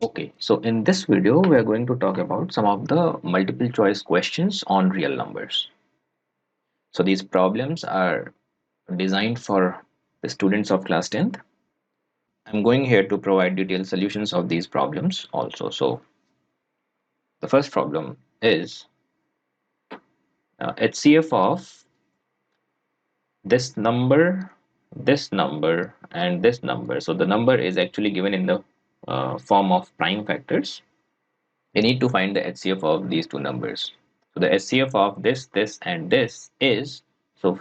Okay, so in this video, we are going to talk about some of the multiple choice questions on real numbers. So these problems are designed for the students of class 10th. I'm going here to provide detailed solutions of these problems also. So the first problem is HCF of this number, and this number. So the number is actually given in the form of prime factors. We need to find the HCF of these two numbers. So the HCF of this, and this is, so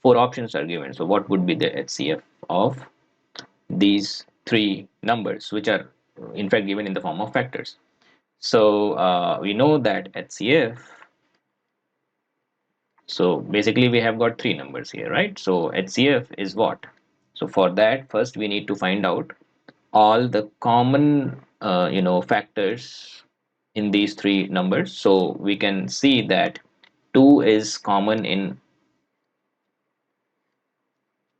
four options are given. So what would be the HCF of these three numbers, which are in fact given in the form of factors? So we know that HCF, so basically we have got three numbers here, right? So HCF is what? So for that, first we need to find out all the common factors in these three numbers. So we can see that 2 is common in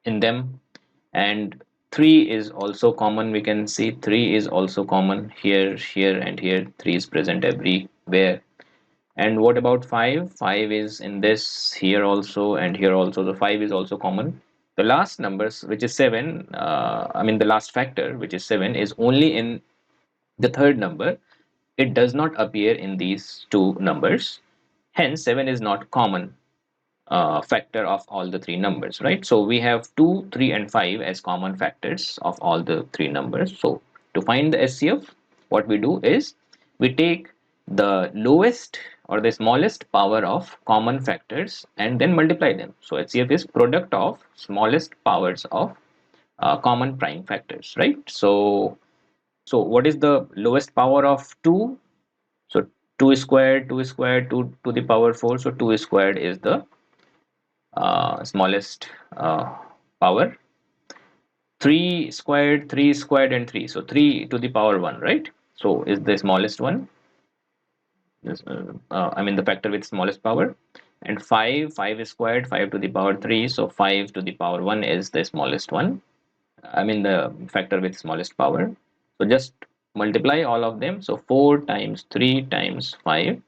them, and 3 is also common. We can see 3 is also common here and here. 3 is present everywhere. And what about 5? 5 is in this, here also, and here also. The 5 is also common. The last numbers, which is 7, the last factor, which is 7, is only in the third number. It does not appear in these two numbers. Hence, 7 is not common factor of all the three numbers, right? So we have 2, 3, and 5 as common factors of all the three numbers. So to find the HCF, what we do is we take the lowest or the smallest power of common factors and then multiply them. So HCF is product of smallest powers of common prime factors, right? So what is the lowest power of 2? So 2 squared, 2 squared, 2 to the power 4. So 2 squared is the smallest power. 3 squared, 3 squared, and 3. So 3 to the power 1, right? So is the smallest one. The factor with smallest power. And 5 squared, 5 to the power 3. So 5 to the power 1 is the smallest one. The factor with smallest power. So just multiply all of them. So 4 times 3 times 5,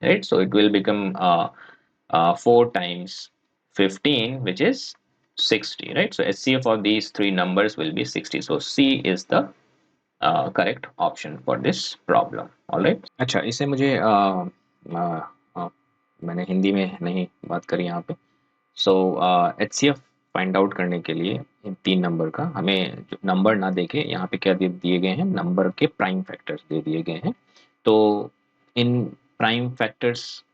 right? So it will become 4 times 15, which is 60, right? So HCF of these three numbers will be 60. So C is the correct option for this problem. All right. अच्छा, इसे मुझे मैंने हिंदी में नहीं बात करी यहाँ पे. सो HCF फाइंड आउट करने के लिए इन तीन नंबर का हमें नंबर ना देके यहाँ पे क्या दे दिए गए हैं, नंबर के प्राइम फैक्टर्स दे दिए गए हैं. तो इन प्राइम फैक्टर्स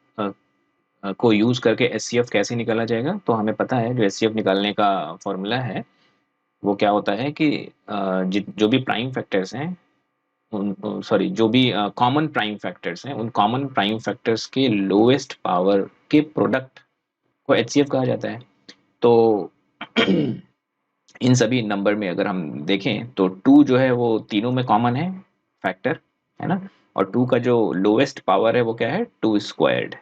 को यूज करके HCF कैसे निकाला जाएगा? तो हमें पता है जो HCF निकालने का फॉर्मूला है वो क्या होता है कि जो भी प्राइम फैक्टर्स हैं, सॉरी, जो भी कॉमन प्राइम फैक्टर्स हैं, उन कॉमन प्राइम फैक्टर्स के लोएस्ट पावर के प्रोडक्ट को HCF कहा जाता है. तो इन सभी नंबर में अगर हम देखें तो 2 जो है वो तीनों में कॉमन है फैक्टर, है ना? और 2 का जो लोएस्ट पावर है वो क्या है? 2 स्क्वायर्ड.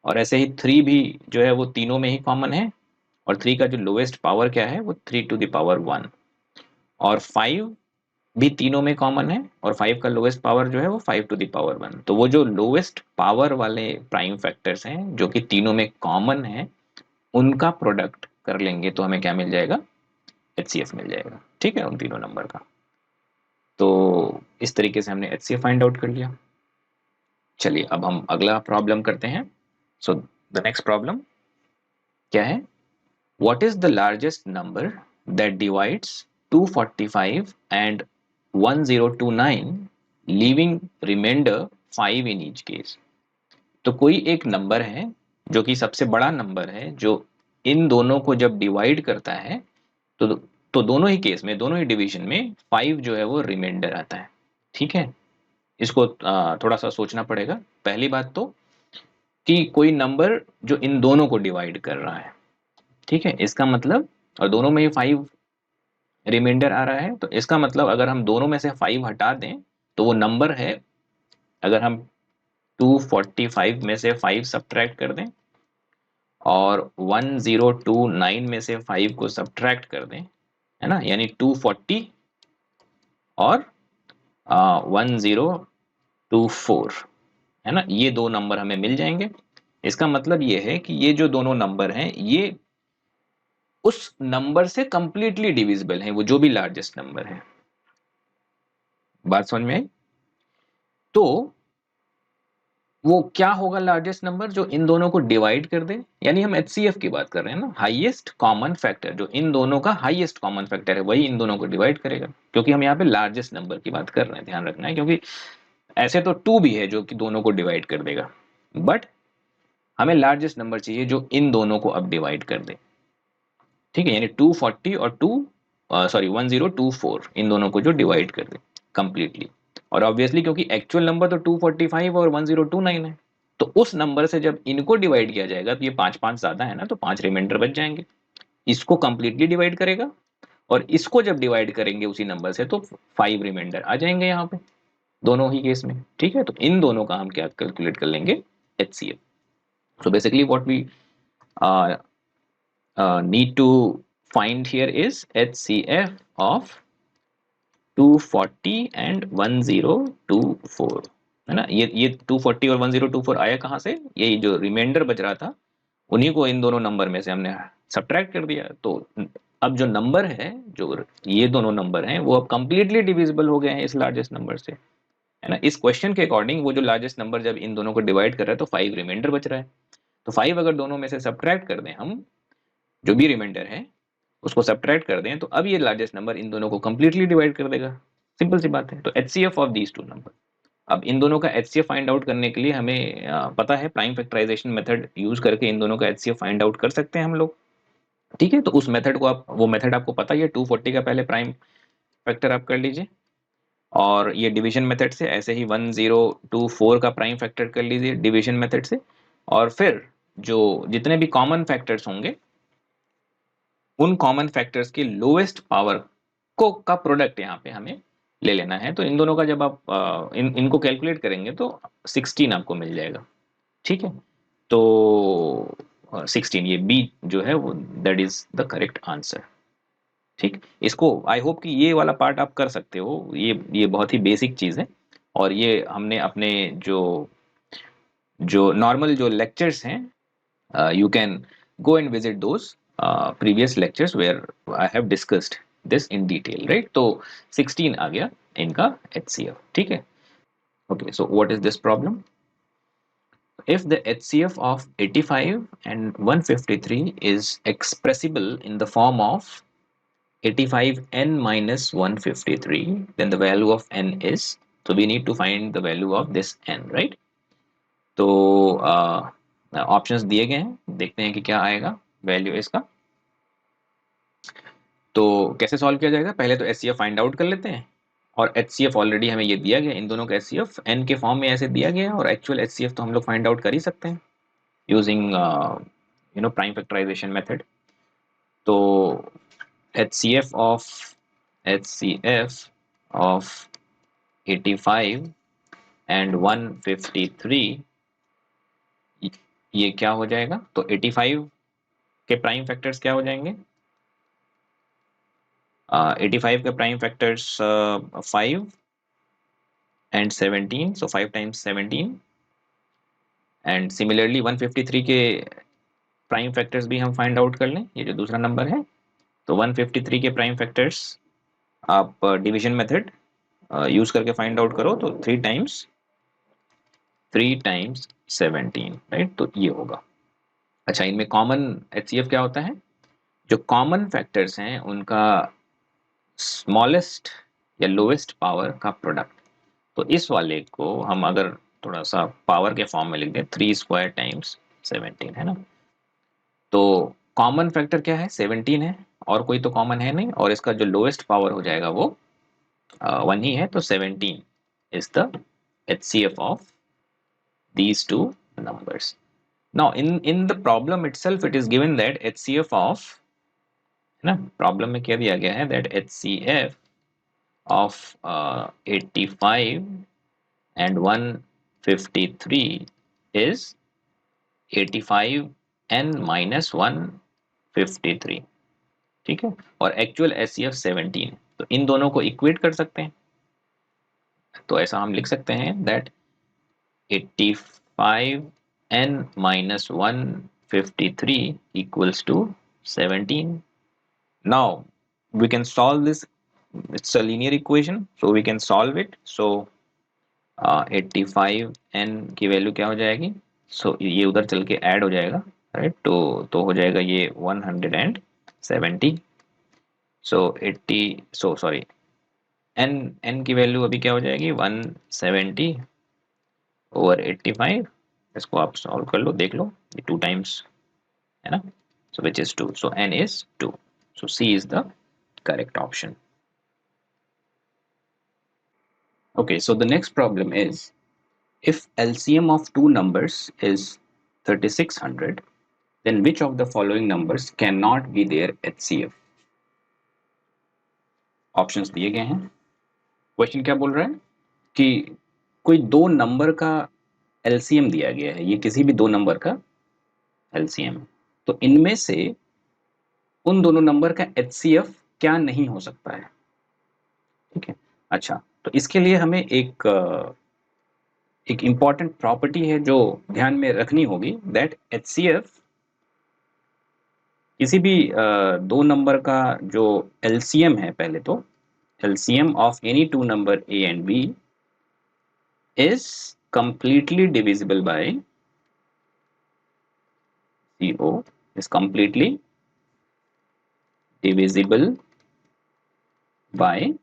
और ऐसे ही 3 भी जो है वो तीनों में ही कॉमन है, और 3 का जो लोएस्ट पावर क्या है वो 3 टू द पावर 1. और 5 भी तीनों में कॉमन है, और 5 का लोएस्ट पावर जो है वो 5 टू द पावर 1. तो वो जो लोएस्ट पावर वाले प्राइम फैक्टर्स हैं जो कि तीनों में कॉमन है, उनका प्रोडक्ट कर लेंगे तो हमें क्या मिल जाएगा? HCF मिल जाएगा. ठीक है, उन तीनों नंबर का. तो इस तरीके से हमने HCF फाइंड आउट कर लिया. चलिए अब हम अगला प्रॉब्लम करते हैं. सो द नेक्स्ट प्रॉब्लम क्या है? What is the largest number that divides 245 and 1029, leaving remainder 5 in each case? तो कोई एक नंबर है जो कि सबसे बड़ा नंबर है जो इन दोनों को जब डिवाइड करता है तो दोनों ही केस में, दोनों ही डिवीजन में 5 जो है वो रिमाइंडर आता है. ठीक है, इसको थोड़ा सा सोचना पड़ेगा. पहली बात तो कि कोई नंबर जो इन दोनों को डिवाइड कर रहा है, ठीक है, इसका मतलब, और दोनों में ही 5 रिमाइंडर आ रहा है, तो इसका मतलब अगर हम दोनों में से 5 हटा दें तो वो नंबर है, अगर हम 245 में से 5 सब्ट्रैक्ट कर दें और 1029 में से 5 को सब्ट्रैक्ट कर दें, है ना, यानी 240 और 1024 है ना, ये दो नंबर हमें मिल जाएंगे। इसका मतलब ये है कि ये जो दोनों नंबर हैं ये उस नंबर से कंप्लीटली डिविजिबल हैं, वो जो भी लार्जेस्ट नंबर है। बात समझ में आई? तो वो क्या होगा लार्जेस्ट नंबर जो इन दोनों को डिवाइड कर दे, यानी हम एचसीएफ की बात कर रहे हैं ना, हाईएस्ट कॉमन फैक्टर, जो इन दोनों का हाईएस्ट कॉमन फैक्टर है वही इन दोनों को डिवाइड करेगा, क्योंकि हम यहाँ पे लार्जेस्ट नंबर की बात कर रहे हैं, ध्यान रखना है, क्योंकि ऐसे तो टू भी है जो कि दोनों को डिवाइड कर देगा, बट हमें लार्जेस्ट नंबर चाहिए जो इन दोनों को अब डिवाइड कर दे। ठीक है, यानी 240 और 1024 इन दोनों को जो डिवाइड कर दे कंप्लीटली। और ऑब्वियसली क्योंकि एक्चुअल नंबर तो 245 और 1029 है, तो उस नंबर से जब इनको डिवाइड किया जाएगा तो ये पांच पांच ज्यादा है ना, तो पांच रिमाइंडर बच जाएंगे। इसको कंप्लीटली डिवाइड करेगा और इसको जब डिवाइड करेंगे उसी नंबर से तो 5 रिमाइंडर आ जाएंगे यहाँ पे, दोनों ही केस में। ठीक है, तो इन दोनों का हम क्या कैलकुलेट कर लेंगे, HCF. So basically what we uh, need to find here is HCF of 240 and 1024, है ना। ये 240 और 1024 आया कहाँ से, ये जो रिमाइंडर बच रहा था उन्हीं को इन दोनों नंबर में से हमने सब्ट्रैक्ट कर दिया। तो अब जो नंबर है, जो ये दोनों नंबर हैं वो अब कंप्लीटली डिविजिबल हो गए हैं इस लार्जेस्ट नंबर से, है ना। इस क्वेश्चन के अकॉर्डिंग वो जो लार्जेस्ट नंबर जब इन दोनों को डिवाइड कर रहा है तो 5 रिमाइंडर बच रहा है, तो 5 अगर दोनों में से सब्ट्रैक्ट कर दें हम, जो भी रिमाइंडर है उसको सब्ट्रैक्ट कर दें, तो अब ये लार्जेस्ट नंबर इन दोनों को कंप्लीटली डिवाइड कर देगा। सिंपल सी बात है। तो HCF of these two number, अब इन दोनों का एचसीएफ फाइंड आउट करने के लिए हमें पता है प्राइम फैक्टराइजेशन मेथड यूज करके इन दोनों का एचसीएफ फाइंड आउट कर सकते हैं हम लोग। ठीक है, तो उस मेथड को आप, वो मेथड आपको पता ही है, 240 का पहले प्राइम फैक्टर आप कर लीजिए, और ये डिवीजन मेथड से ऐसे ही 1024 का प्राइम फैक्टर कर लीजिए डिवीजन मेथड से, और फिर जो जितने भी कॉमन फैक्टर्स होंगे उन कॉमन फैक्टर्स की लोएस्ट पावर को का प्रोडक्ट यहाँ पे हमें ले लेना है। तो इन दोनों का जब आप इनको कैलकुलेट करेंगे तो 16 आपको मिल जाएगा। ठीक है, तो 16, ये बी जो है वो that is the correct answer. ठीक, इसको आई होप कि ये वाला पार्ट आप कर सकते हो, ये बहुत ही बेसिक चीज़ है, और ये हमने अपने जो जो नॉर्मल जो लेक्चर्स हैं, you can go and visit those previous lectures where I have discussed this in detail, right? तो 16 आ गया इनका HCF। ठीक है, okay, so what is this problem? If the HCF of 85 and 153 is expressible in the form of 85n minus 153, then the value of n is, so we need to find the value of this n, right? तो options दिए गए हैं, देखते हैं कि क्या आएगा value इसका। तो कैसे सॉल्व किया जाएगा, पहले तो एचसीएफ फाइंड आउट कर लेते हैं, और एचसीएफ ऑलरेडी हमें ये दिया गया, इन दोनों का एचसीएफ एन के फॉर्म में ऐसे दिया गया है, और एक्चुअल एचसीएफ तो हम लोग फाइंड आउट कर ही सकते हैं यूजिंग प्राइम फैक्टराइजेशन मेथड। तो एचसीएफ ऑफ 85 एंड 153, ये क्या हो जाएगा, तो 85 के प्राइम फैक्टर्स क्या हो जाएंगे, 85 के prime factors 5 and 17, so 5 times 17, and similarly 153 के प्राइम फैक्टर्स भी हम फाइंड आउट कर लें, ये जो दूसरा नंबर है, तो 153 के प्राइम फैक्टर्स आप डिवीजन मेथड यूज करके फाइंड आउट करो, तो 3 times 17, राइट, तो ये होगा। अच्छा, इनमें कॉमन एचसीएफ क्या होता है, जो कॉमन फैक्टर्स हैं उनका स्मॉलेस्ट या लोएस्ट पावर का प्रोडक्ट। तो इस वाले को हम अगर थोड़ा सा पावर के फॉर्म में लिख दें, 3 स्क्वायर टाइम्स 17, है ना। तो कॉमन फैक्टर क्या है, 17 है, और कोई तो कॉमन है नहीं, और इसका जो लोएस्ट पावर हो जाएगा वो 1 ही है, तो 17 is the HCF of these two numbers. Now in the problem itself it is given that HCF of, है ना, प्रॉब्लम में क्या दिया गया है, that HCF of 85 and 153 is 85n minus 153। ठीक है, और एक्चुअल HCF 17 है, तो इन दोनों को इक्वेट कर सकते हैं। तो ऐसा हम लिख सकते हैं that 85n minus 153 equals to 17. Now we can solve this. It's a linear equation, so we can solve it. So 85n की वैल्यू क्या हो जाएगी? सो ये उधर चल के ऐड हो जाएगा, राइट? तो हो जाएगा ये 170. सो 80, सो सॉरी, n की वैल्यू अभी क्या हो जाएगी? 170 ओवर 85. इसको आप सॉल्व कर लो, देख लो, ये 2 टाइम्स है ना, so which is 2, so n is 2, so C is the correct option. Okay, so the next problem is, if LCM of two numbers is 3600, then which of the following numbers cannot be their HCF? Options दिए गए हैं. Question क्या बोल रहा है कि कोई दो नंबर का LCM दिया गया है, ये किसी भी दो नंबर का LCM, तो इनमें से उन दोनों नंबर का HCF क्या नहीं हो सकता है. ठीक है, अच्छा, तो इसके लिए हमें एक इंपॉर्टेंट प्रॉपर्टी है जो ध्यान में रखनी होगी, दैट HCF किसी भी दो नंबर का जो LCM है, पहले तो LCM of any two number A and B is completely divisible by CO, is completely divisible by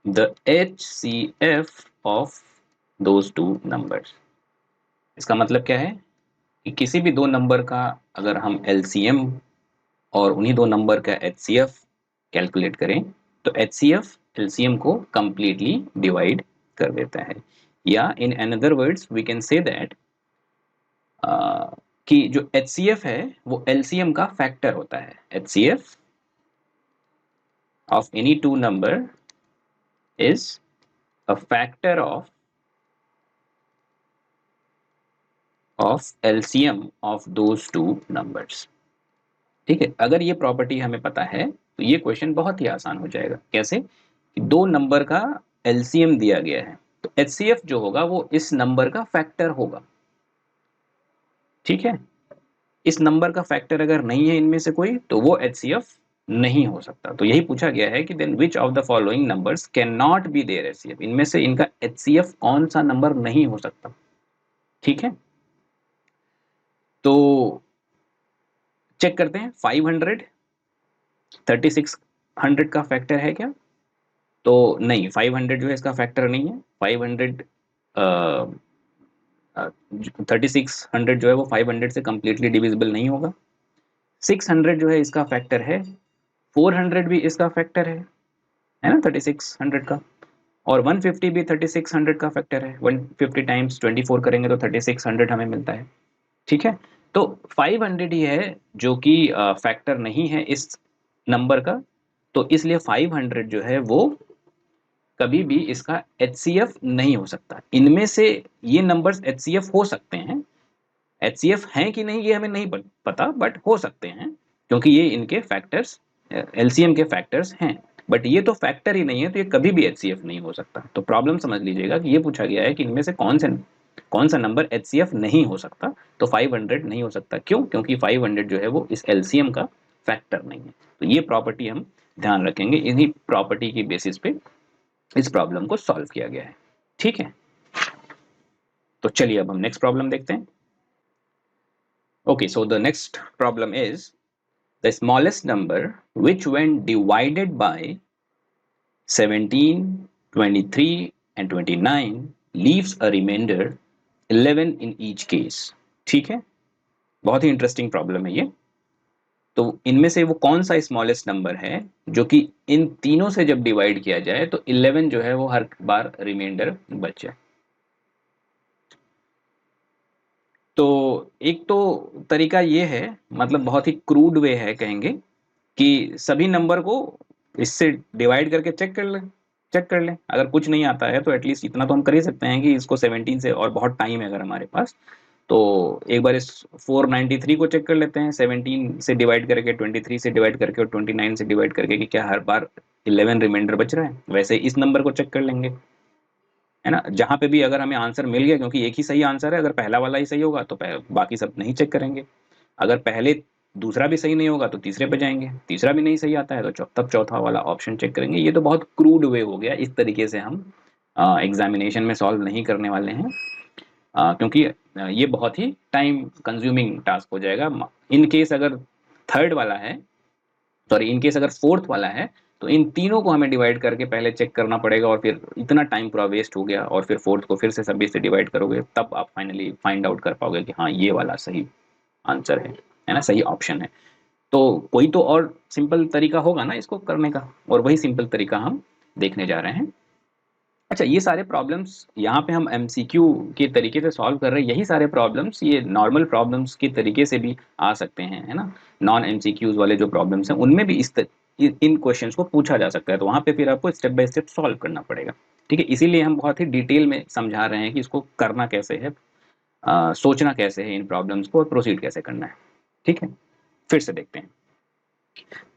the HCF of those two numbers. इसका मतलब क्या है कि किसी भी दो नंबर का अगर हम LCM और उन्हीं दो नंबर का HCF कैलकुलेट करें, तो HCF LCM को completely डिवाइड कर देता है. या in another words we can say that कि जो HCF है वो LCM का फैक्टर होता है. HCF of any two number is a factor of LCM of those two numbers. ठीक है, अगर ये प्रॉपर्टी हमें पता है तो ये क्वेश्चन बहुत ही आसान हो जाएगा. कैसे? कि दो नंबर का LCM दिया गया है, तो HCF जो होगा वो इस नंबर का फैक्टर होगा. ठीक है, इस नंबर का फैक्टर अगर नहीं है इनमें से कोई, तो वो HCF नहीं हो सकता. तो यही पूछा गया है कि then which of the following numbers can not be their HCF, इनमें से इनका HCF कौन सा नंबर नहीं हो सकता. ठीक है, तो चेक करते हैं. 500 3600 का फैक्टर है क्या? तो नहीं, 500 जो है इसका फैक्टर नहीं है. 500 3600 जो है वो 500 से कंप्लीटली डिविजिबल नहीं होगा. 600 जो है इसका फैक्टर है. 400 भी इसका फैक्टर है ना 3600 का. और 150 भी 3600 का फैक्टर है. 150 टाइम्स 24 करेंगे तो 3600 हमें मिलता है. ठीक है, तो 500 ही है जो कि फैक्टर नहीं है इस नंबर का, तो इसलिए 500 जो है वो कभी भी इसका HCF नहीं हो सकता. इनमें से ये नंबर्स HCF हो सकते हैं. HCF हैं कि नहीं ये हमें नहीं पता, बट हो सकते हैं क्योंकि ये इनके फैक्टर्स LCM के फैक्टर्स हैं. बट ये तो फैक्टर ही नहीं है, तो ये कभी भी HCF नहीं हो सकता. तो प्रॉब्लम समझ लीजिएगा कि ये पूछा गया है कि इनमें से कौन सा नंबर HCF नहीं हो सकता. तो 500 नहीं हो सकता. क्यों? क्योंकि 500 जो है वो इस LCM का फैक्टर नहीं है. तो ये प्रॉपर्टी हम ध्यान रखेंगे. इन्हीं प्रॉपर्टी की बेसिस पे इस प्रॉब्लम को सॉल्व किया गया है. ठीक है, तो चलिए अब हम नेक्स्ट प्रॉब्लम देखते हैं. Okay, so the next problem is, the smallest number which when divided by 17, 23 and 29 leaves a remainder 11 in each case. ठीक है, बहुत ही इंटरेस्टिंग प्रॉब्लम है ये. तो इनमें से वो कौन सा स्मॉलेस्ट नंबर है जो कि इन तीनों से जब डिवाइड किया जाए तो 11 जो है वो हर बार रिमाइंडर बच जाए. तो एक तो तरीका ये है, मतलब बहुत ही क्रूड वे है कहेंगे, कि सभी नंबर को इससे डिवाइड करके चेक कर लें. अगर कुछ नहीं आता है तो एटलीस्ट इतना तो हम कर ही सकते हैं कि इसको 17 से, और बहुत टाइम है अगर हमारे पास, तो एक बार इस 493 को चेक कर लेते हैं. 17 से डिवाइड करके, 23 से डिवाइड करके और 29 से डिवाइड करके कि क्या हर बार 11 रिमाइंडर बच रहा है। वैसे इस नंबर को चेक कर लेंगे, है ना, जहां पे भी अगर हमें आंसर मिल गया, क्योंकि एक ही सही आंसर है, अगर पहला वाला ही सही होगा तो बाकी सब नहीं चेक करेंगे। अगर पहले दूसरा भी सही नहीं होगा तो तीसरे पे जाएंगे, तीसरा भी नहीं सही आता है तो तब चौथा वाला ऑप्शन चेक करेंगे। ये तो बहुत क्रूड वे हो गया, इस तरीके से हम एग्जामिनेशन में सॉल्व नहीं करने वाले हैं, क्योंकि ये बहुत ही टाइम कंज्यूमिंग टास्क हो जाएगा। इन केस अगर थर्ड वाला है, सॉरी इन केस अगर फोर्थ वाला है, तो इन तीनों को हमें डिवाइड करके पहले चेक करना पड़ेगा, और फिर इतना टाइम पूरा वेस्ट हो गया, और फिर फोर्थ को फिर से सभी से डिवाइड करोगे, तब आप फाइनली फाइंड आउट कर पाओगे कि हाँ ये वाला सही आंसर है ना, सही ऑप्शन है। तो कोई तो और सिंपल तरीका होगा ना इसको करने का, और वही सिंपल तरीका हम देखने जा रहे हैं। अच्छा, ये सारे प्रॉब्लम्स यहाँ पे हम एमसीक्यू के तरीके से सॉल्व कर रहे हैं, यही सारे प्रॉब्लम्स ये नॉर्मल प्रॉब्लम्स के तरीके से भी आ सकते हैं, है ना। नॉन एमसीक्यूज वाले जो प्रॉब्लम्स हैं उनमें भी इन क्वेश्चंस को पूछा जा सकता है, तो वहाँ पे फिर आपको स्टेप बाय स्टेप सॉल्व करना पड़ेगा। ठीक है, इसीलिए हम बहुत ही डिटेल में समझा रहे हैं कि इसको करना कैसे है, सोचना कैसे है इन प्रॉब्लम्स को, और प्रोसीड कैसे करना है। ठीक है, फिर से देखते हैं।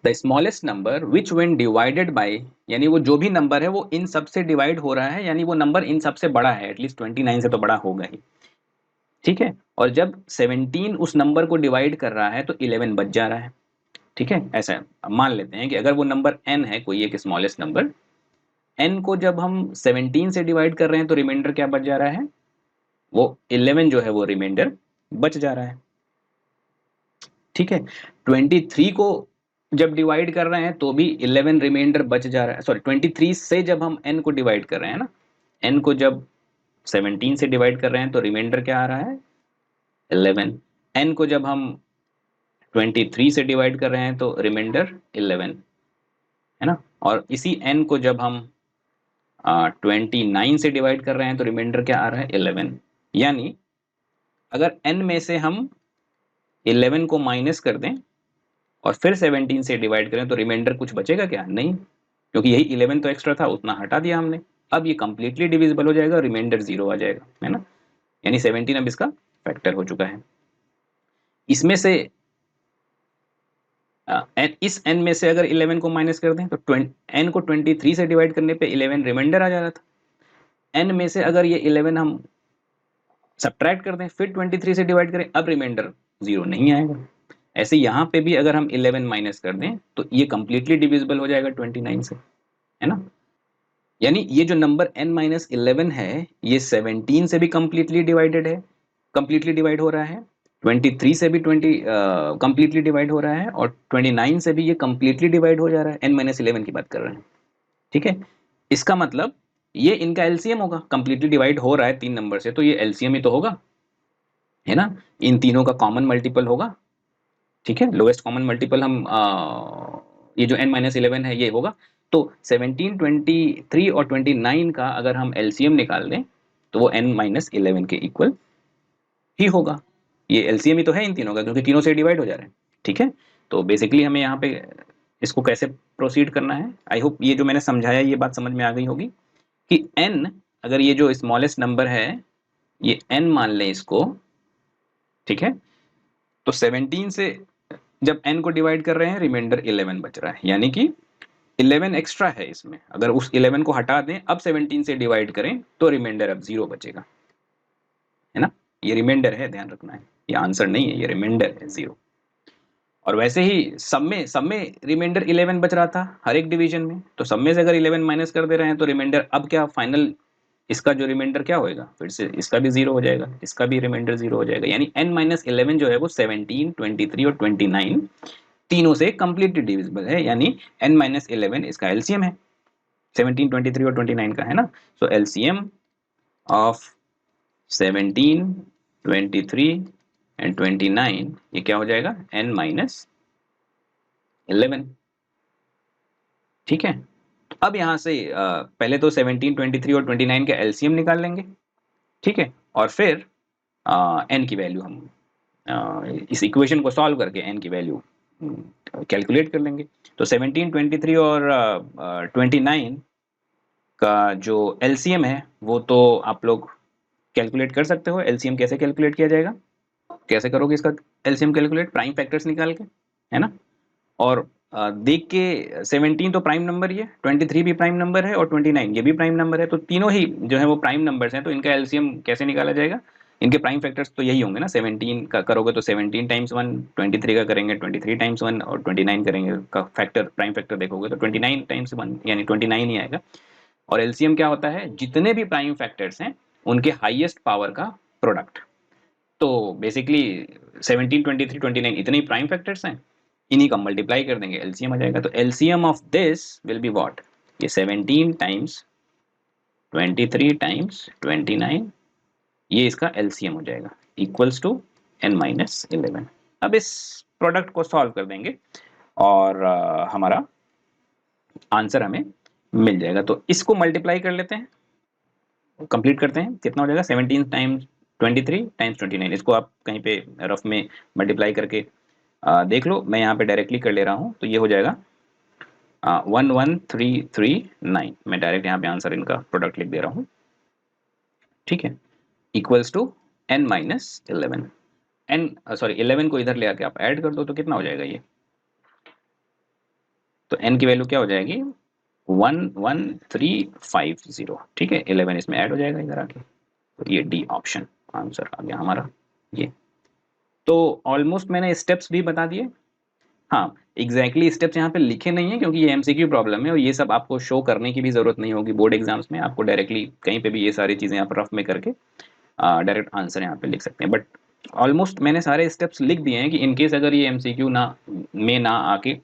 The smallest number which when divided by, यानी वो जो भी नंबर है वो इन सब से डिवाइड हो रहा है, यानी वो नंबर इन सब से बड़ा है, एटलीस्ट 29 से तो बड़ा होगा ही। ठीक है, और जब 17 उस नंबर को डिवाइड कर रहा है तो 11 बच जा रहा है। ठीक है, ऐसा मान लेते हैं कि अगर वो नंबर n है, कोई एक स्मॉलेस्ट नंबर, n को जब हम 17 से डिवाइड कर रहे हैं तो रिमाइंडर क्या बच जा रहा है, वो 11 जो है वो रिमाइंडर बच जा रहा है। ठीक है, 23 को जब डिवाइड कर रहे हैं तो भी 11 रिमाइंडर बच जा रहा है। सॉरी, 23 से जब हम n को डिवाइड कर रहे हैं ना, n को जब 17 से डिवाइड कर रहे हैं तो रिमाइंडर क्या आ रहा है, 11। n को जब हम 23 से डिवाइड कर रहे हैं तो रिमाइंडर 11, है ना। और इसी n को जब हम 29 से डिवाइड कर रहे हैं तो रिमाइंडर क्या आ रहा है, 11। यानी अगर n में से हम 11 को माइनस कर दें और फिर 17 से डिवाइड करें तो रिमाइंडर कुछ बचेगा क्या, नहीं, क्योंकि यही 11 तो एक्स्ट्रा था, उतना हटा दिया हमने। अब ये कंप्लीटली डिविजिबल हो जाएगा, रिमाइंडर 0 आ जाएगा, है ना। यानी 17 अब इसका फैक्टर हो चुका है। इसमें से इस n में से अगर 11 को माइनस कर दें तो n को 23 से डिवाइड करने पे 11 रिमाइंडर आ जा रहा था। n में से अगर ये 11 हम सब्ट्रैक्ट कर दें फिर 23 से डिवाइड करें, अब रिमाइंडर 0 नहीं आएगा। ऐसे यहाँ पे भी अगर हम 11 माइनस कर दें तो ये कंप्लीटली डिविजिबल हो जाएगा 29 से, है ना। यानी ये जो नंबर n माइनस 11 है ये 17 से भी कंप्लीटली डिवाइडेड है, कंप्लीटली डिवाइड हो रहा है, 23 से भी 20 कंप्लीटली डिवाइड हो रहा है, और 29 से भी ये कंप्लीटली डिवाइड हो जा रहा है। n माइनस 11 की बात कर रहे हैं। ठीक है, इसका मतलब ये इनका एलसीएम होगा, कंप्लीटली डिवाइड हो रहा है तीन नंबर से तो ये एलसीएम ही तो होगा, है ना। इन तीनों का कॉमन मल्टीपल होगा। ठीक है, लोएस्ट कॉमन मल्टीपल हम ये जो n माइनस 11 है ये होगा। तो 17, 23 और 29 का अगर हम एलसीएम निकाल दें तो वो n माइनस 11 के इक्वल ही होगा। ये एलसीएम ही तो है इन तीनों का, क्योंकि तीनों से डिवाइड हो जा रहे हैं। ठीक है, तो बेसिकली हमें यहाँ पे इसको कैसे प्रोसीड करना है, आई होप ये जो मैंने समझाया ये बात समझ में आ गई होगी कि n, अगर ये जो स्मॉलेस्ट नंबर है ये n मान लें इसको, ठीक है, तो 17 से जब n को डिवाइड कर रहे हैं रिमाइंडर 11 बच रहा है, यानी कि 11 एक्स्ट्रा है इसमें। अगर उस 11 को हटा दें अब 17 से डिवाइड करें तो रिमाइंडर अब 0 बचेगा, है ना। ये रिमाइंडर है, ध्यान रखना है, ये आंसर नहीं है, ये रिमाइंडर है 0। और वैसे ही सब में रिमाइंडर 11 बच रहा था हर एक डिवीजन में, तो सब में से अगर 11 माइनस कर दे रहे हैं तो रिमाइंडर अब क्या फाइनल, इसका जो रिमाइंडर क्या होएगा, फिर से इसका भी 0 हो जाएगा, इसका भी रिमाइंडर 0 हो जाएगा। यानी n माइनस 11 जो है वो 17, 23 और 29 तीनों से कंप्लीटली डिविजिबल है, यानी n माइनस 11 इसका एलसीएम है 17, 23 और 29 का, है ना। सो एलसीएम ऑफ 17, 23 एंड 29 ये क्या हो जाएगा, n माइनस 11। ठीक है, तो अब यहाँ से पहले तो 17, 23 और 29 का एलसीएम निकाल लेंगे। ठीक है, और फिर n की वैल्यू हम इस इक्वेशन को सॉल्व करके n की वैल्यू कैलकुलेट कर लेंगे। तो 17, 23 और 29 का जो एलसीएम है वो तो आप लोग कैलकुलेट कर सकते हो। एलसीएम कैसे कैलकुलेट किया जाएगा, कैसे करोगे इसका एलसीएम कैलकुलेट, प्राइम फैक्टर्स निकाल के, है ना। और देख के 17 तो प्राइम नंबर ही है, 23 भी प्राइम नंबर है और 29 ये भी प्राइम नंबर है, तो तीनों ही जो है वो प्राइम नंबर्स हैं, तो इनका एलसीएम कैसे निकाला जाएगा? इनके प्राइम फैक्टर्स तो यही होंगे ना, 17 का करोगे तो 17 टाइम्स 1, 23 का करेंगे 23 टाइम्स 1 और 29 करेंगे का फैक्टर प्राइम फैक्टर देखोगे तो 29 टाइम्स 1 यानी 29 ही आएगा। और एलसीएम क्या होता है? जितने भी प्राइम फैक्टर्स हैं उनके हाईएस्ट पावर का प्रोडक्ट। तो बेसिकली 17, 23, 29 इतने ही प्राइम फैक्टर्स हैं, इन्हीं का मल्टीप्लाई कर देंगे, एलसीएम आ जाएगा। तो LCM of this will be what? ये 17 टाइम्स 23 टाइम्स 29, ये इसका एलसीएम हो जाएगा, इक्वल्स टू n-11। अब इस प्रोडक्ट को सॉल्व कर देंगे और हमारा आंसर हमें मिल जाएगा। तो इसको मल्टीप्लाई कर लेते हैं, कंप्लीट करते हैं, कितना हो जाएगा? 17 टाइम्स 23 टाइम्स 29। इसको आप कहीं पे रफ में मल्टीप्लाई करके देख लो, मैं यहाँ पे डायरेक्टली कर ले रहा हूँ, तो ये हो जाएगा 11339। मैं डायरेक्ट यहाँ पे आंसर इनका प्रोडक्ट लिख दे रहा हूँ, ठीक है, equals to n-11। n sorry 11 को इधर ले आके आप ऐड कर दो तो कितना हो जाएगा ये? तो n की वैल्यू क्या हो जाएगी? 11350, ठीक है, 11 इसमें ऐड हो जाएगा इधर आके, तो ये डी ऑप्शन आंसर आ गया हमारा ये। तो ऑलमोस्ट मैंने स्टेप्स भी बता दिए। हाँ, एग्जैक्टली स्टेप्स यहाँ पे लिखे नहीं है क्योंकि ये एमसीक्यू प्रॉब्लम है और ये सब आपको शो करने की भी जरूरत नहीं होगी बोर्ड एग्जाम्स में, आपको डायरेक्टली कहीं पे भी ये सारी चीज़ें आप रफ में करके डायरेक्ट आंसर यहाँ पे लिख सकते हैं। बट ऑलमोस्ट मैंने सारे स्टेप्स लिख दिए हैं कि इनकेस अगर ये एमसीक्यू ना आके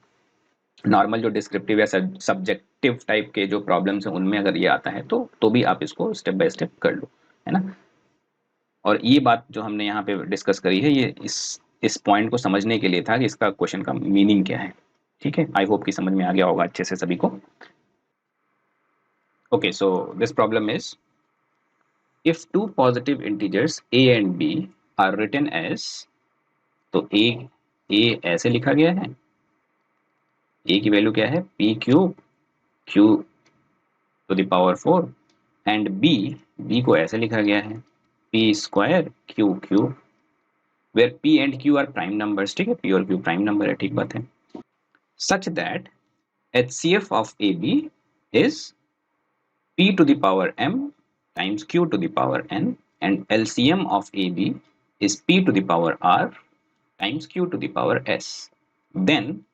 नॉर्मल जो डिस्क्रिप्टिव या सब्जेक्टिव टाइप के जो प्रॉब्लम्स हैं उनमें अगर ये आता है तो भी आप इसको स्टेप बाय स्टेप कर लो, है ना। और ये बात जो हमने यहाँ पे डिस्कस करी है ये इस पॉइंट को समझने के लिए था कि इसका क्वेश्चन का मीनिंग क्या है, ठीक है। आई होप कि समझ में आ गया होगा अच्छे से सभी को। Okay, so this problem is if two positive integers a and b are written as, तो a ऐसे लिखा गया है, a की वैल्यू क्या है? p cube q to the power 4 and b को ऐसे लिखा गया है p square q cube, where p and q are prime numbers, ठीक है, p और q प्राइम नंबर है, ठीक बात है। Such that HCF of AB is p to the power m times q to the power n and LCM of AB is p to the power r times q to the power s. Then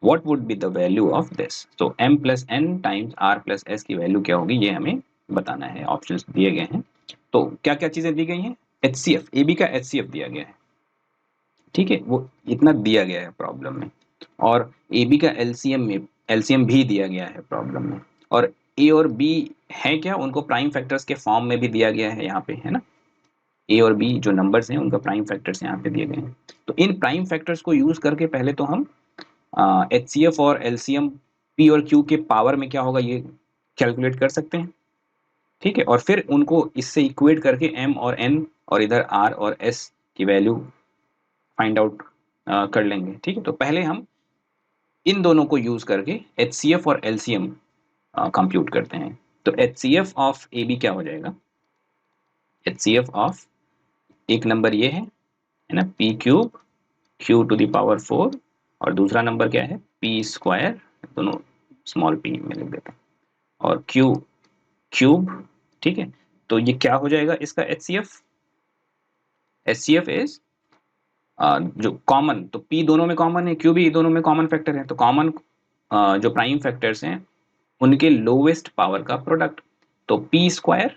what would be the value of this? So m plus n times r plus s की value क्या होगी ये हमें बताना है। Options दिए गए हैं, तो क्या क्या चीजें दी गई हैं? HCF AB का HCF दिया गया है, ठीक है, वो इतना दिया गया है प्रॉब्लम में, और ए बी का एलसीएम भी दिया गया है प्रॉब्लम में, और ए और बी है क्या, उनको प्राइम फैक्टर्स के फॉर्म में भी दिया गया है यहाँ पे, है ना। ए और बी जो नंबर्स हैं उनका प्राइम फैक्टर्स यहाँ पे दिए गए हैं, तो इन प्राइम फैक्टर्स को यूज करके पहले तो हम HCF और एलसीएम पी और क्यू के पावर में क्या होगा ये कैलकुलेट कर सकते हैं, ठीक है, और फिर उनको इससे इक्वेट करके एम और एन और इधर आर और एस की वैल्यू फाइंड आउट कर लेंगे, ठीक है। तो पहले हम इन दोनों को यूज करके HCF और LCM कंप्यूट करते हैं। तो HCF ऑफ AB क्या हो जाएगा? HCF ऑफ एक नंबर ये है ना, p cube q to the power 4 और दूसरा नंबर क्या है? p स्क्वायर, दोनों स्मॉल p में लिख देते हैं, और q क्यूब, ठीक है। तो ये क्या हो जाएगा इसका HCF? HCF इज जो कॉमन, तो p दोनों में कॉमन है, q भी दोनों में कॉमन फैक्टर है, तो कॉमन जो प्राइम फैक्टर्स हैं उनके लोवेस्ट पावर का प्रोडक्ट, तो p स्क्वायर,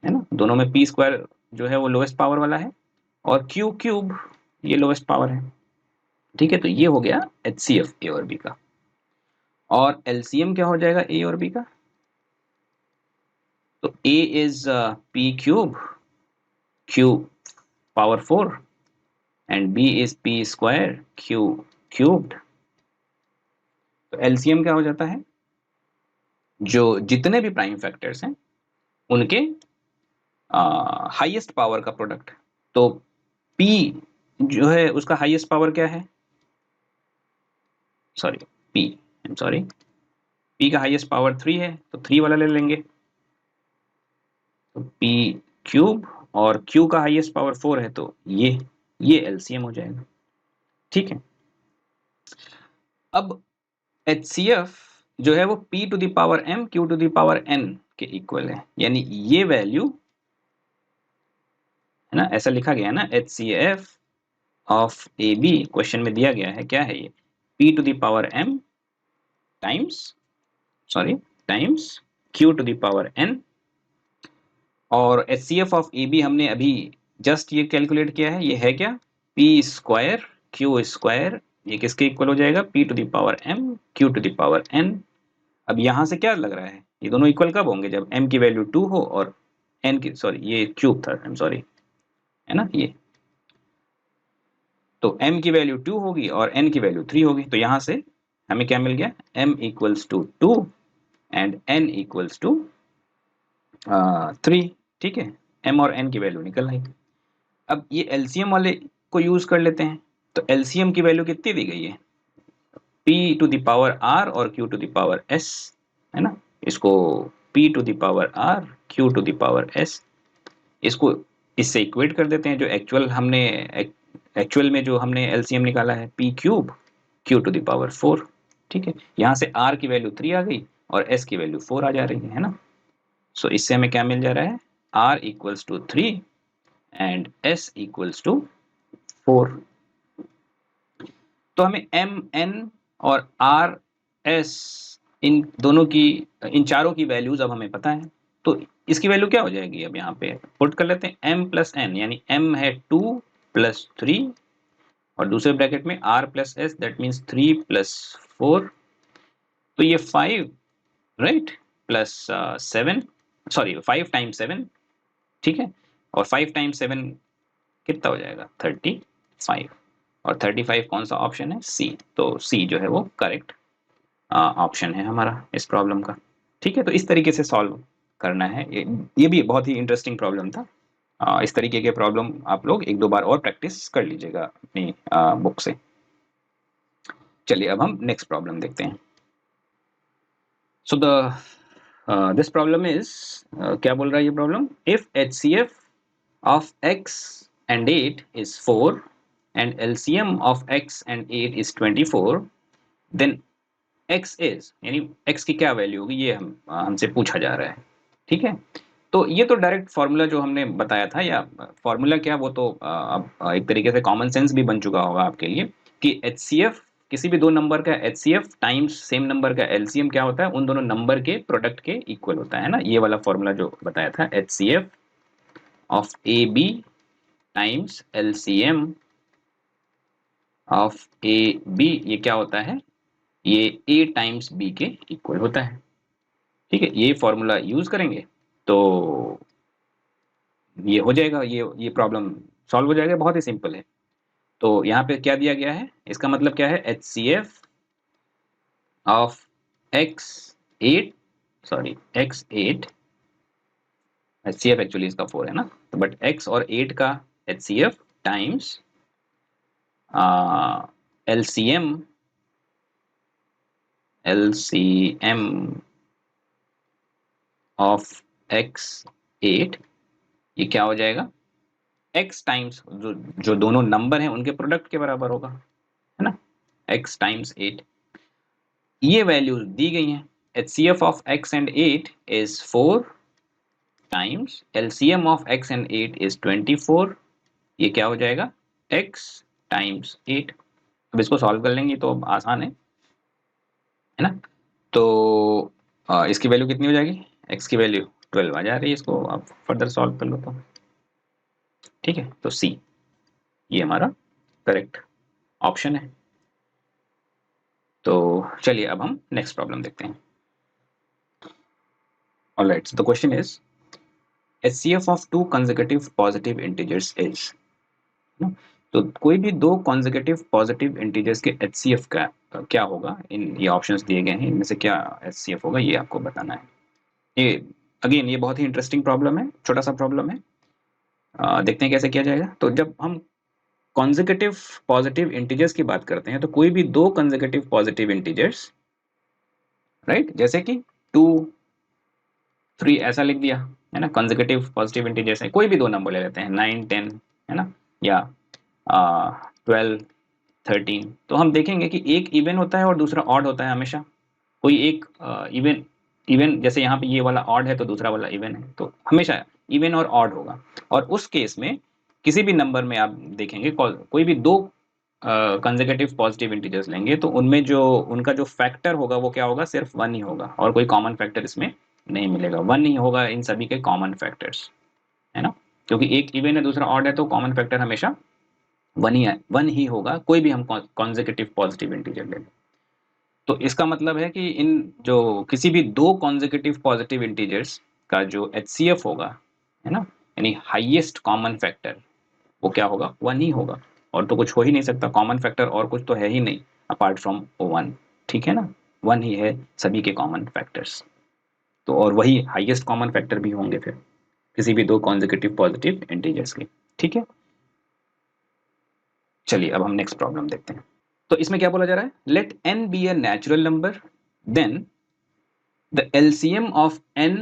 है ना, दोनों में p स्क्वायर जो है वो लोवेस्ट पावर वाला है, और q क्यूब ये लोवेस्ट पावर है, ठीक है। तो ये हो गया HCF a और b का, और LCM क्या हो जाएगा a और b का? तो a is p cube q power 4 and b is p square q cubed. तो LCM क्या हो जाता है? जो जितने भी प्राइम फैक्टर्स हैं उनके हाईएस्ट पावर का प्रोडक्ट, तो P जो है उसका हाईएस्ट पावर क्या है? Sorry P, I am sorry, P का हाईएस्ट पावर 3 है, तो 3 वाला ले लेंगे, तो P क्यूब, और Q का हाईएस्ट पावर 4 है, तो ये LCM हो जाएगा, ठीक है। अब HCF जो है वो P to the power M Q to the power N के इक्वल है, यानी ये वैल्यू है ना, ऐसा लिखा गया है ना, HCF ऑफ AB क्वेश्चन में दिया गया है, क्या है ये, P to the power M times Q to the power N, और HCF ऑफ AB हमने अभी जस्ट ये कैलकुलेट किया है, ये है क्या, P स्क्वायर Q स्क्वायर, ये किसके इक्वल हो जाएगा, P to the power M Q to the power N। अब यहां से क्या लग रहा है, ये दोनों इक्वल कब होंगे, जब M की वैल्यू 2 हो और N की, सॉरी ये क्यूब था, आई एम सॉरी, है ना ये, तो M की वैल्यू 2 होगी और N की वैल्यू 3 होगी, तो यहां से हमें क्या मिल गया, M equals to 2 and N equals to 3। ठीक है, M और N की वैल्यू निकल आई। अब ये एलसीएम वाले को यूज कर लेते हैं, तो एलसीएम की वैल्यू कितनी दी गई है, P to the power R और Q to the power S, है ना, इसको P to the power R Q to the power S, इसको इससे इक्वेट कर देते हैं, जो एक्चुअल में जो हमने एलसीएम निकाला है, P cube Q to the power 4। ठीक है, यहाँ से R की वैल्यू 3 आ गई और S की वैल्यू 4 आ जा रही है ना, सो इससे हमें क्या मिल जा रहा है, R equals to 3 and S equals to 4। तो हमें एम एन और आर एस, इन दोनों की, इन चारों की वैल्यूज अब हमें पता है, तो इसकी वैल्यू क्या हो जाएगी, अब यहाँ पे पुट कर लेते हैं, m प्लस एन, यानी m है 2 प्लस 3 और दूसरे ब्रैकेट में r plus S, that means 3 plus 4, तो ये 5, राइट, प्लस 7, सॉरी 5 टाइम्स 7, ठीक है, और 5 टाइम्स 7 कितना हो जाएगा, 35, और 35 कौन सा ऑप्शन है, सी, तो सी जो है वो करेक्ट ऑप्शन है हमारा इस प्रॉब्लम का। ठीक है, तो इस तरीके से सॉल्व करना है, ये भी बहुत ही इंटरेस्टिंग प्रॉब्लम था। इस तरीके के प्रॉब्लम आप लोग एक दो बार और प्रैक्टिस कर लीजिएगा अपनी बुक से। चलिए अब हम नेक्स्ट प्रॉब्लम देखते हैं। सो दिस प्रॉब्लम इज, क्या बोल रहा है ये problem, if HCF of x and 8 is 4 and LCM of x and 8 is 24, then x is, यानी x की क्या वैल्यू होगी, ये हमसे पूछा जा रहा है। ठीक है, तो ये तो डायरेक्ट फॉर्मूला जो हमने बताया था, या फॉर्मूला क्या, वो तो अब एक तरीके से कॉमन सेंस भी बन चुका होगा आपके लिए, कि HCF, किसी भी दो नंबर का HCF टाइम्स सेम नंबर का LCM क्या होता है, उन दोनों नंबर के प्रोडक्ट के इक्वल होता है ना, ये वाला फॉर्मूला जो बताया था, HCF of AB times LCM of AB, ये क्या होता है, ये A टाइम्स B के इक्वल होता है। ठीक है, ये फॉर्मूला यूज करेंगे तो ये हो जाएगा, ये प्रॉब्लम सॉल्व हो जाएगा, बहुत ही सिंपल है। तो यहाँ पे क्या दिया गया है, इसका मतलब क्या है, HCF of x8, sorry x8, HCF actually इसका 4 है ना, तो बट x और 8 का HCF times LCM of x8, ये क्या हो जाएगा, x टाइम्स जो दोनों नंबर हैं उनके प्रोडक्ट के बराबर होगा, है ना, x टाइम्स 8, ये वैल्यूज दी गई हैं। HCF of x and 8 is 4 times LCM of x and 8 is 24, ये क्या हो जाएगा, x टाइम्स 8। अब इसको सॉल्व कर लेंगे तो आसान है ना, तो इसकी वैल्यू कितनी हो जाएगी, x की वैल्यू 12 आ जा रही है, इसको आप फर्दर सॉल्व कर लो तो। ठीक है, तो सी ये हमारा करेक्ट ऑप्शन है। तो चलिए अब हम नेक्स्ट प्रॉब्लम देखते हैं। Alright, the question is HCF of to consecutive positive integers is, तो कोई भी दो कंसेक्यूटिव पॉजिटिव इंटीजर्स के HCF का क्या होगा, इन ये ऑप्शंस दिए गए हैं, इनमें से क्या HCF होगा ये आपको बताना है। ये अगेन ये बहुत ही इंटरेस्टिंग प्रॉब्लम है, छोटा सा प्रॉब्लम है, देखते हैं कैसे किया जाएगा। तो जब हम कॉन्जिक्यूटिव पॉजिटिव इंटीजर्स की बात करते हैं, तो कोई भी दो कॉन्जिक्यूटिव पॉजिटिव इंटीजर्स, राइट, जैसे कि 2 3 ऐसा लिख दिया, है ना, कॉन्जिक्यूटिव पॉजिटिव इंटीजर्स है, कोई भी दो नंबर ले लेते हैं, 9 10, है ना, या 12 13। तो हम देखेंगे कि एक इवन होता है और दूसरा ऑड होता है हमेशा। कोई एक इवन इवन जैसे यहाँ पे ये वाला ऑड है तो दूसरा वाला इवन है, तो हमेशा इवन और ऑड होगा। और उस केस में किसी भी नंबर में आप देखेंगे कोई भी दो कंसेक्यूटिव पॉजिटिव इंटीजर्स लेंगे तो उनमें जो उनका जो फैक्टर होगा वो क्या होगा, सिर्फ 1 ही होगा और कोई कॉमन फैक्टर इसमें नहीं मिलेगा। 1 ही होगा इन सभी के कॉमन फैक्टर्स, है ना। क्योंकि एक इवन है दूसरा ऑड है तो कॉमन फैक्टर हमेशा 1 ही है, 1 ही होगा कोई भी हम कॉन्सेक्यूटिव पॉजिटिव इंटीजर ले लें। तो इसका मतलब है कि इन जो किसी भी दो कॉन्सेक्यूटिव पॉजिटिव इंटीजर्स का जो एचसीएफ होगा, है ना, यानी हाईएस्ट कॉमन फैक्टर, वो क्या होगा, 1 ही होगा। और तो कुछ हो ही नहीं सकता, कॉमन फैक्टर और कुछ तो है ही नहीं अपार्ट फ्रॉम 1, ठीक है ना। 1 ही है सभी के कॉमन फैक्टर्स। तो और वही हाईएस्ट कॉमन फैक्टर भी होंगे फिर किसी भी दो कॉन्सेक्यूटिव पॉजिटिव इंटीजर्स के, ठीक है। चलिए अब हम नेक्स्ट प्रॉब्लम देखते हैं। तो इसमें क्या बोला जा रहा है, let n be a natural number then the LCM of n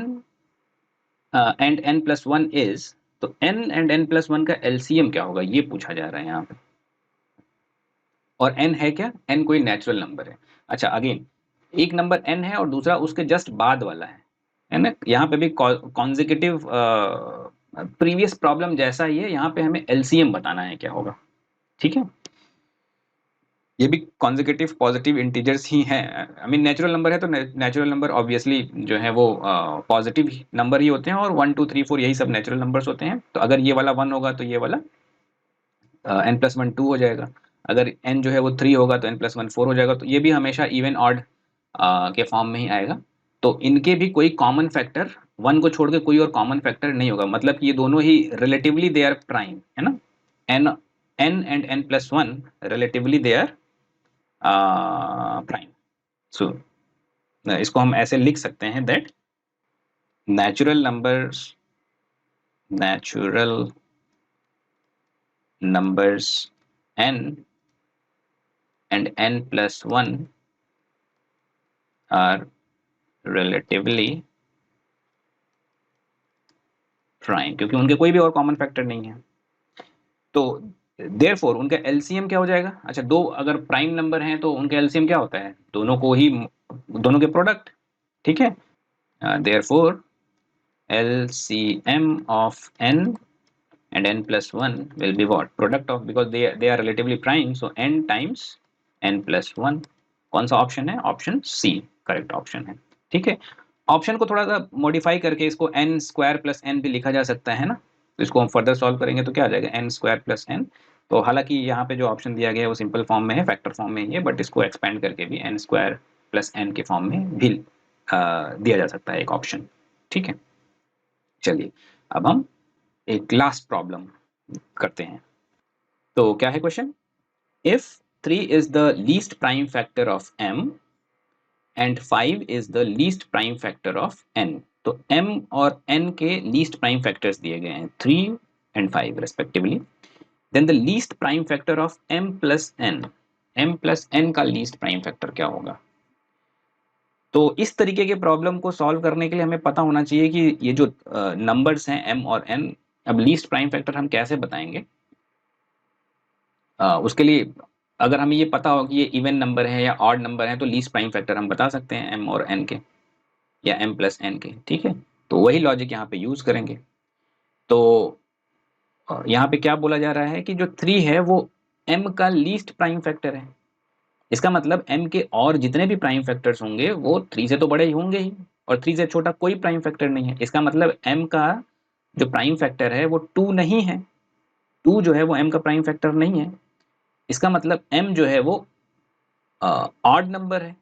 and n plus 1 is, तो n एंड n प्लस 1 का एलसीएम क्या होगा ये पूछा जा रहा है यहाँ पे। और n है क्या, n कोई नेचुरल नंबर है। अच्छा अगेन एक नंबर n है और दूसरा उसके जस्ट बाद वाला है ना। यहाँ पे भी कॉन्सेक्यूटिव प्रीवियस प्रॉब्लम जैसा ही है, यहाँ पे हमें एलसीएम बताना है क्या होगा, ठीक है। ये भी कॉन्सेक्यूटिव पॉजिटिव इंटीजर्स ही हैं। आई मीन नेचुरल नंबर है तो नेचुरल नंबर ऑब्वियसली जो है वो पॉजिटिव नंबर ही होते हैं और 1 2 3 4 यही सब नेचुरल नंबर्स होते हैं। तो अगर ये वाला 1 होगा तो ये वाला n प्लस 1 2 हो जाएगा। अगर n जो है वो 3 होगा तो n प्लस 1 4 हो जाएगा। तो ये भी हमेशा इवन ऑड के फॉर्म में ही आएगा। तो इनके भी कोई कॉमन फैक्टर 1 को छोड़ के कोई और कॉमन फैक्टर नहीं होगा, मतलब कि ये दोनों ही रिलेटिवली दे आर प्राइम, है ना। n n and n plus 1 relatively they are prime. So इसको हम ऐसे लिख सकते हैं that natural numbers n and n plus 1 are relatively prime, क्योंकि उनके कोई भी और कॉमन फैक्टर नहीं है। तो देयरफॉर उनका एलसीएम क्या हो जाएगा। अच्छा दो अगर प्राइम नंबर हैं तो उनका एलसीएम क्या होता है, दोनों के प्रोडक्ट, ठीक है। Therefore LCM of n and n plus 1 will be what, product of, because they are relatively prime, so n times n plus 1। कौन सा ऑप्शन है, ऑप्शन सी करेक्ट ऑप्शन है, ठीक है। ऑप्शन को थोड़ा सा मॉडिफाई करके इसको n स्क्वायर प्लस n भी लिखा जा सकता है ना। तो इसको हम फर्दर सॉल्व करेंगे तो क्या आ जाएगा, n स्क्वायर प्लस n। तो हालांकि यहाँ पे जो ऑप्शन दिया गया है वो सिंपल फॉर्म में है, फैक्टर फॉर्म में ही है, बट इसको एक्सपेंड करके भी n स्क्वायर प्लस n के फॉर्म में भी दिया जा सकता है एक ऑप्शन, ठीक है। चलिए अब हम एक लास्ट प्रॉब्लम करते हैं। तो क्या है question, if 3 is the least prime factor of m and 5 is the least prime factor of n। तो m और n के लीस्ट प्राइम फैक्टर्स दिए गए हैं 3 and 5 respectively. Then the least prime factor of m plus n का least prime factor क्या होगा। तो इस तरीके के प्रॉब्लम को सॉल्व करने के लिए हमें पता होना चाहिए कि ये जो नंबर्स हैं m और n, अब लीस्ट प्राइम फैक्टर हम कैसे बताएंगे। उसके लिए अगर हमें ये पता हो कि ये इवन नंबर है या ऑड नंबर है तो लीस्ट प्राइम फैक्टर हम बता सकते हैं m और n के या m प्लस n के, ठीक है। तो वही लॉजिक यहाँ पे यूज करेंगे। तो यहाँ पे क्या बोला जा रहा है कि जो 3 है वो m का लीस्ट प्राइम फैक्टर है। इसका मतलब m के और जितने भी प्राइम फैक्टर्स होंगे वो 3 से तो बड़े ही होंगे ही, और 3 से छोटा कोई प्राइम फैक्टर नहीं है। इसका मतलब m का जो प्राइम फैक्टर है वो 2 नहीं है, 2 जो है वो m का प्राइम फैक्टर नहीं है। इसका मतलब m जो है वो ऑड नंबर है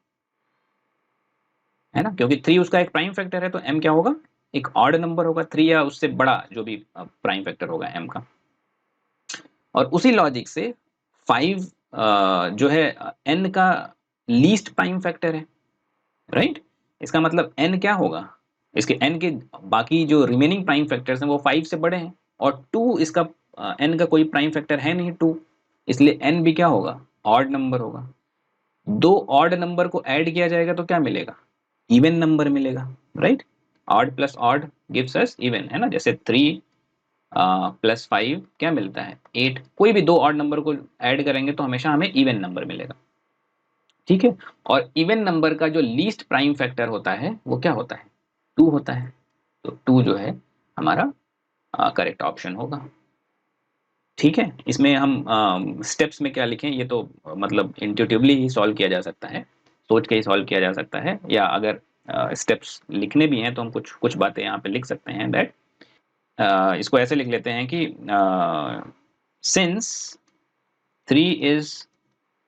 ना, क्योंकि 3 उसका एक प्राइम फैक्टर है तो m क्या होगा, एक ऑड नंबर होगा, 3 या उससे बड़ा जो भी प्राइम फैक्टर होगा m का। और उसी लॉजिक से 5 जो है n का लीस्ट प्राइम फैक्टर है, राइट। इसका मतलब n क्या होगा, इसके n के बाकी जो रिमेनिंग प्राइम फैक्टर्स हैं वो 5 से बड़े हैं, और 2 इसका n का कोई प्राइम फैक्टर है नहीं 2, इसलिए n भी क्या होगा, ऑड नंबर होगा। दो ऑड नंबर को ऐड किया जाएगा तो क्या मिलेगा, इवन नंबर मिलेगा, right. Odd plus odd gives us even, है ना। जैसे 3 +5 क्या मिलता है, 8। कोई भी दो ऑड नंबर को ऐड करेंगे तो हमेशा हमें इवन नंबर मिलेगा, ठीक है। और इवन नंबर का जो लीस्ट प्राइम फैक्टर होता है वो क्या होता है, 2 होता है। तो 2 जो है हमारा करेक्ट ऑप्शन होगा, ठीक है। इसमें हम स्टेप्स में क्या लिखें, ये तो मतलब इंट्यूटिवली ही सॉल्व किया जा सकता है, सोच के ही सॉल्व किया जा सकता है, या अगर स्टेप्स लिखने भी हैं तो हम कुछ कुछ बातें यहाँ पे लिख सकते हैं दैट इसको ऐसे लिख लेते हैं कि since 3 is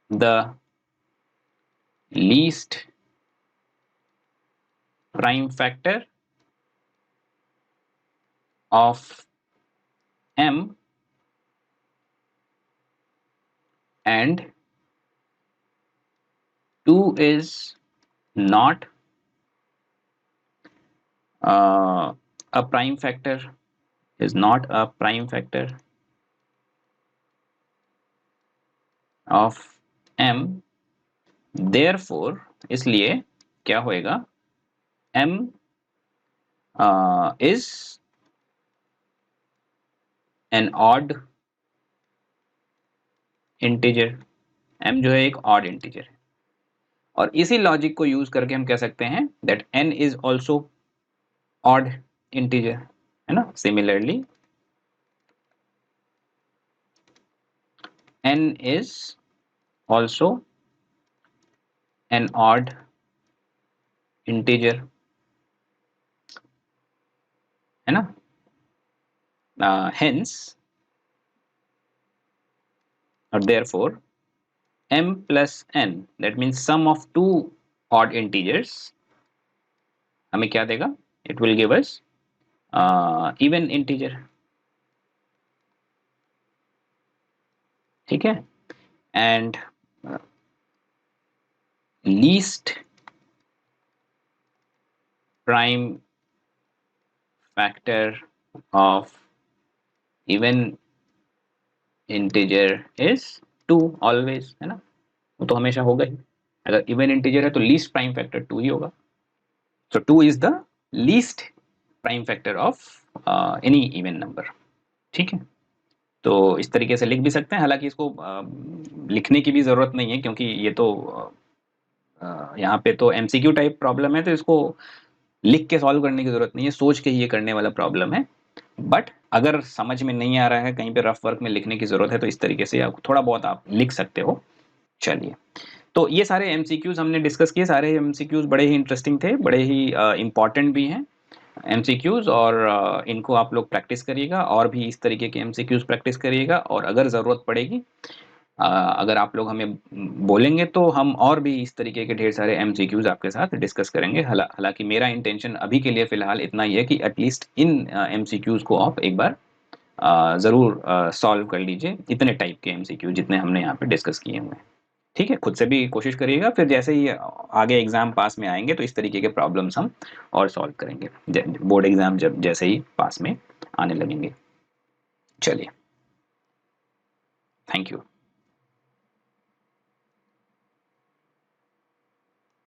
the least prime factor of m and 2 is not a prime factor, is not a prime factor of m, therefore इसलिए क्या होएगा, m is an odd integer, m जो है एक odd integer है। और इसी लॉजिक को यूज करके हम कह सकते हैं that n is also odd integer, है ना। Similarly n is also an odd integer, है ना। Hence or therefore m plus n, that means sum of two odd integers, हमें क्या देगा, it will give us even integer, ठीक है। and least prime factor of even integer is 2 always, है ना। वो तो हमेशा होगा ही, अगर इवन इंटीजर है तो लीस्ट प्राइम फैक्टर 2 ही होगा। सो 2 is the least prime factor of any even number, ठीक है। तो इस तरीके से लिख भी सकते हैं, हालांकि इसको लिखने की भी ज़रूरत नहीं है क्योंकि ये तो यहाँ पे तो एमसीक्यू टाइप प्रॉब्लम है, तो इसको लिख के सॉल्व करने की ज़रूरत नहीं है, सोच के ही ये करने वाला प्रॉब्लम है। बट अगर समझ में नहीं आ रहा है, कहीं पे रफ वर्क में लिखने की ज़रूरत है, तो इस तरीके से आप थोड़ा बहुत आप लिख सकते हो। चलिए, तो ये सारे एमसीक्यूज हमने डिस्कस किए, सारे एमसीक्यूज बड़े ही इंटरेस्टिंग थे, बड़े ही इम्पॉर्टेंट भी हैं एमसीक्यूज, और इनको आप लोग प्रैक्टिस करिएगा, और भी इस तरीके के एमसीक्यूज प्रैक्टिस करिएगा, और अगर ज़रूरत पड़ेगी अगर आप लोग हमें बोलेंगे तो हम और भी इस तरीके के ढेर सारे एमसीक्यूज आपके साथ डिस्कस करेंगे। हालांकि मेरा इंटेंशन अभी के लिए फ़िलहाल इतना ही है कि एटलीस्ट इन एमसीक्यूज को आप एक बार ज़रूर सॉल्व कर लीजिए, इतने टाइप के एमसीक्यू जितने हमने यहाँ पे डिस्कस किए हुए हैं, ठीक है। खुद से भी कोशिश करिएगा, फिर जैसे ही आगे एग्जाम पास में आएंगे तो इस तरीके के प्रॉब्लम्स हम और सॉल्व करेंगे, बोर्ड एग्जाम जब जैसे ही पास में आने लगेंगे। चलिए, थैंक यू।